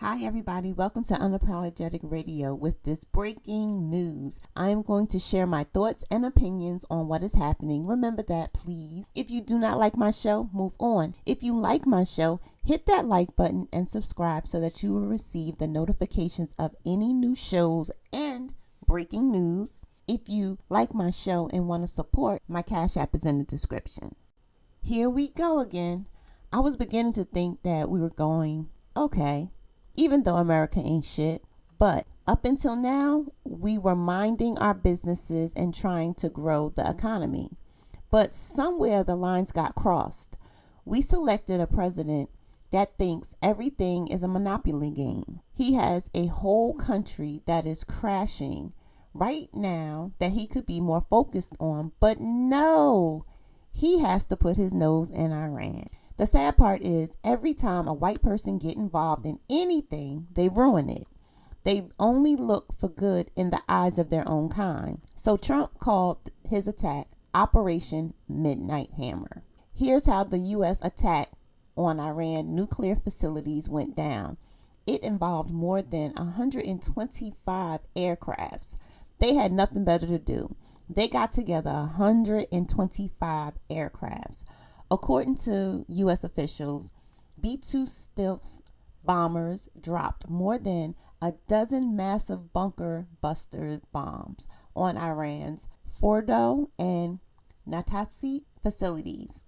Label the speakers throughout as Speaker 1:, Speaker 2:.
Speaker 1: Hi everybody, welcome to Unapologetic Radio with this breaking news. I am going to share my thoughts and opinions on what is happening. Remember that, please. If you do not like my show, move on. If you like my show, hit that like button and subscribe so that you will receive the notifications of any new shows and breaking news. If you like my show and want to support, my CashApp is in the description. Here we go again. I was beginning to think that we were going okay, even though America ain't shit. But up until now, we were minding our businesses and trying to grow the economy. But somewhere the lines got crossed. We selected a president that thinks everything is a monopoly game. He has a whole country that is crashing right now that he could be more focused on. But no, he has to put his nose in Iran. The sad part is every time a white person get involved in anything, they ruin it. They only look for good in the eyes of their own kind. So Trump called his attack Operation Midnight Hammer. Here's how the U.S. attack on Iran nuclear facilities went down. It involved more than 125 aircrafts. They had nothing better to do. They got together 125 aircrafts. According to U.S. officials, B-2 stealth bombers dropped more than a dozen massive bunker buster bombs on Iran's Fordo and Natanz facilities,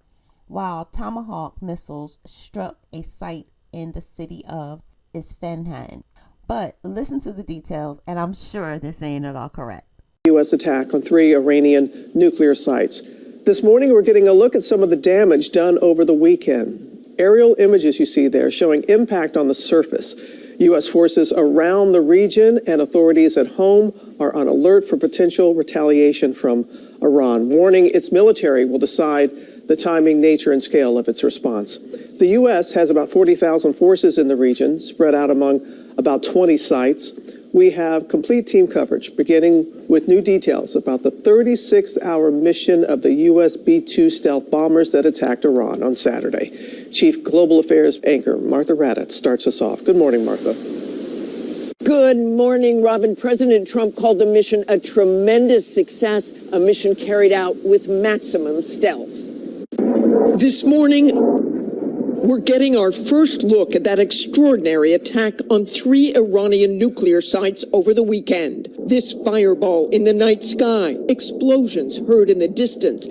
Speaker 1: while Tomahawk missiles struck a site in the city of Isfahan. But listen to the details, and I'm sure this ain't at all correct.
Speaker 2: U.S. attack on 3 Iranian nuclear sites. This morning, we're getting a look at some of the damage done over the weekend. Aerial images you see there showing impact on the surface. U.S. forces around the region and authorities at home are on alert for potential retaliation from Iran, warning its military will decide the timing, nature, and scale of its response. The U.S. has about 40,000 forces in the region, spread out among about 20 sites. We have complete team coverage, beginning with new details about the 36-hour mission of the U.S. B-2 stealth bombers that attacked Iran on Saturday. Chief Global Affairs anchor Martha Raddatz starts us off. Good morning, Martha.
Speaker 3: Good morning, Robin. President Trump called the mission a tremendous success, a mission carried out with maximum stealth.
Speaker 4: This morning, we're getting our first look at that extraordinary attack on 3 Iranian nuclear sites over the weekend. This fireball in the night sky, explosions heard in the distance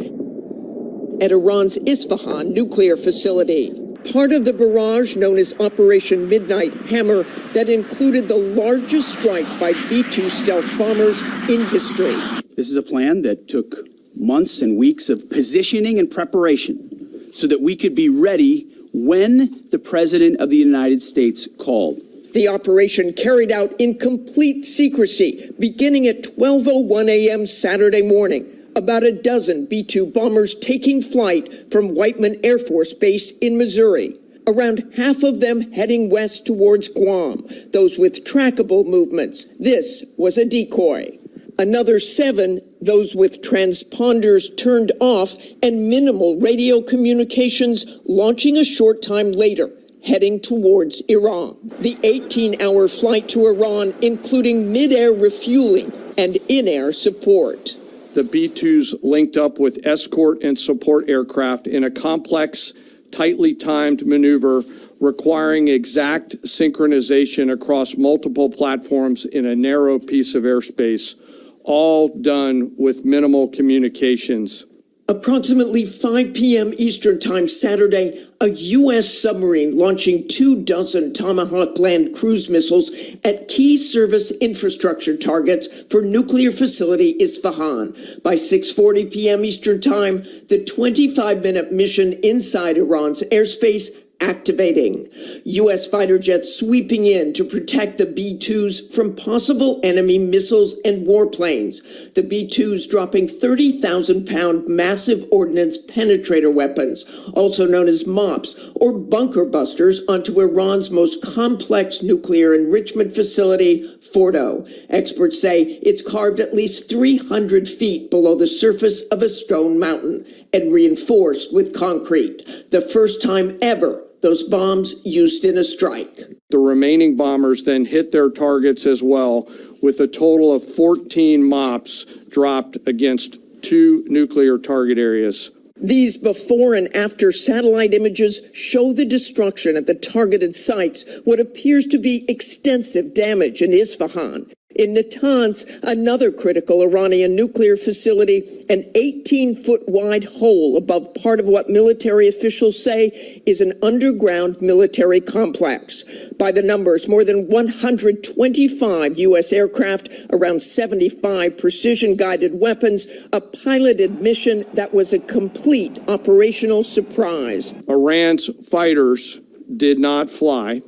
Speaker 4: at Iran's Isfahan nuclear facility. Part of the barrage known as Operation Midnight Hammer that included the largest strike by B-2 stealth bombers in history.
Speaker 5: This is a plan that took months and weeks of positioning and preparation so that we could be ready when the President of the United States called.
Speaker 4: The operation carried out in complete secrecy, beginning at 12:01 a.m. Saturday morning. About a dozen B-2 bombers taking flight from Whiteman Air Force Base in Missouri. Around half of them heading west towards Guam, those with trackable movements. This was a decoy. Another 7, those with transponders turned off and minimal radio communications, launching a short time later, heading towards Iran. The 18-hour flight to Iran, including mid-air refueling and in-air support.
Speaker 6: The B-2s linked up with escort and support aircraft in a complex, tightly timed maneuver requiring exact synchronization across multiple platforms in a narrow piece of airspace, all done with minimal communications.
Speaker 4: Approximately 5 p.m. Eastern Time Saturday, a U.S. submarine launching 24 Tomahawk land cruise missiles at key service infrastructure targets for nuclear facility Isfahan. By 6:40 p.m. Eastern Time, the 25-minute mission inside Iran's airspace activating. U.S. fighter jets sweeping in to protect the B-2s from possible enemy missiles and warplanes. The B-2s dropping 30,000-pound massive ordnance penetrator weapons, also known as MOPs, or bunker busters, onto Iran's most complex nuclear enrichment facility, Fordo. Experts say it's carved at least 300 feet below the surface of a stone mountain and reinforced with concrete. The first time ever those bombs used in a strike.
Speaker 6: The remaining bombers then hit their targets as well, with a total of 14 MOPs dropped against 2 nuclear target areas.
Speaker 4: These before and after satellite images show the destruction at the targeted sites, what appears to be extensive damage in Isfahan. In Natanz, another critical Iranian nuclear facility, an 18-foot wide hole above part of what military officials say is an underground military complex. By the numbers, more than 125 U.S. aircraft, around 75 precision-guided weapons, a piloted mission that was a complete operational surprise.
Speaker 6: Iran's fighters did not fly,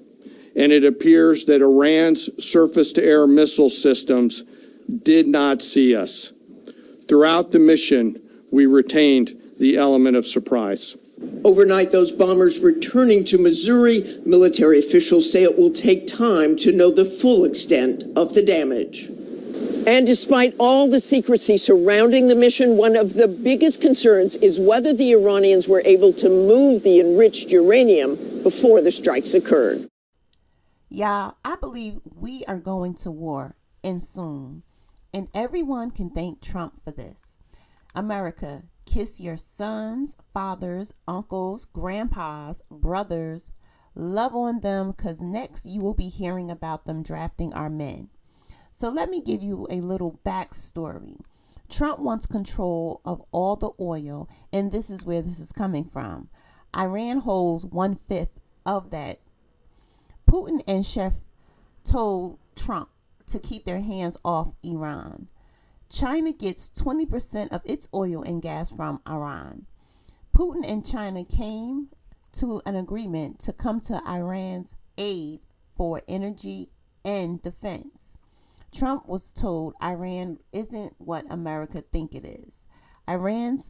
Speaker 6: and it appears that Iran's surface-to-air missile systems did not see us. Throughout the mission, we retained the element of surprise.
Speaker 4: Overnight, those bombers returning to Missouri, military officials say it will take time to know the full extent of the damage. And despite all the secrecy surrounding the mission, one of the biggest concerns is whether the Iranians were able to move the enriched uranium before the strikes occurred.
Speaker 1: Y'all, I believe we are going to war, and soon. And everyone can thank Trump for this. America, kiss your sons, fathers, uncles, grandpas, brothers. Love on them, because next you will be hearing about them drafting our men. So let me give you a little backstory. Trump wants control of all the oil, and this is where this is coming from. Iran holds 1/5 of that. Putin and Chef told Trump to keep their hands off Iran. China gets 20% of its oil and gas from Iran. Putin and China came to an agreement to come to Iran's aid for energy and defense. Trump was told Iran isn't what America think it is. Iran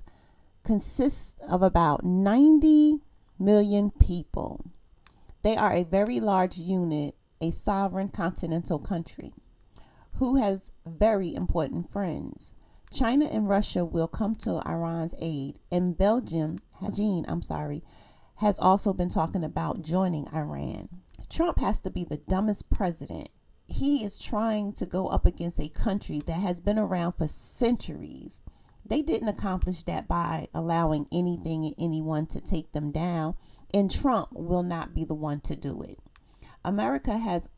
Speaker 1: consists of about 90 million people. They are a very large unit, a sovereign continental country, who has very important friends. China and Russia will come to Iran's aid, and Belgium has also been talking about joining Iran. Trump has to be the dumbest president. He is trying to go up against a country that has been around for centuries. They didn't accomplish that by allowing anything and anyone to take them down, and Trump will not be the one to do it. America has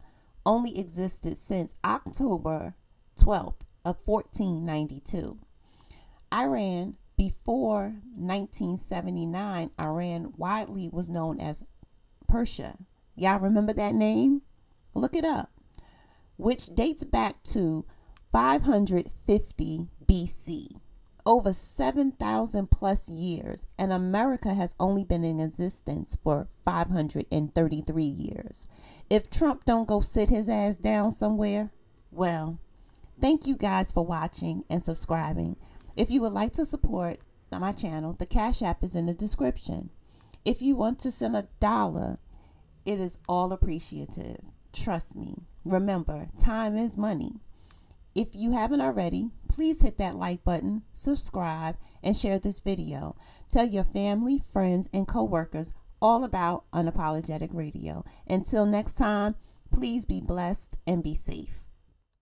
Speaker 1: only existed since October 12th of 1492. Iran, before 1979, Iran widely was known as Persia. Y'all remember that name? Look it up. Which dates back to 550 BC. Over 7,000 plus years, and America has only been in existence for 533 years. If Trump don't go sit his ass down somewhere, well, thank you guys for watching and subscribing. If you would like to support my channel, the Cash App is in the description. If you want to send $1, it is all appreciative. Trust me. Remember, time is money. If you haven't already, please hit that like button, subscribe, and share this video. Tell your family, friends, and coworkers all about Unapologetic Radio. Until next time, please be blessed and be safe.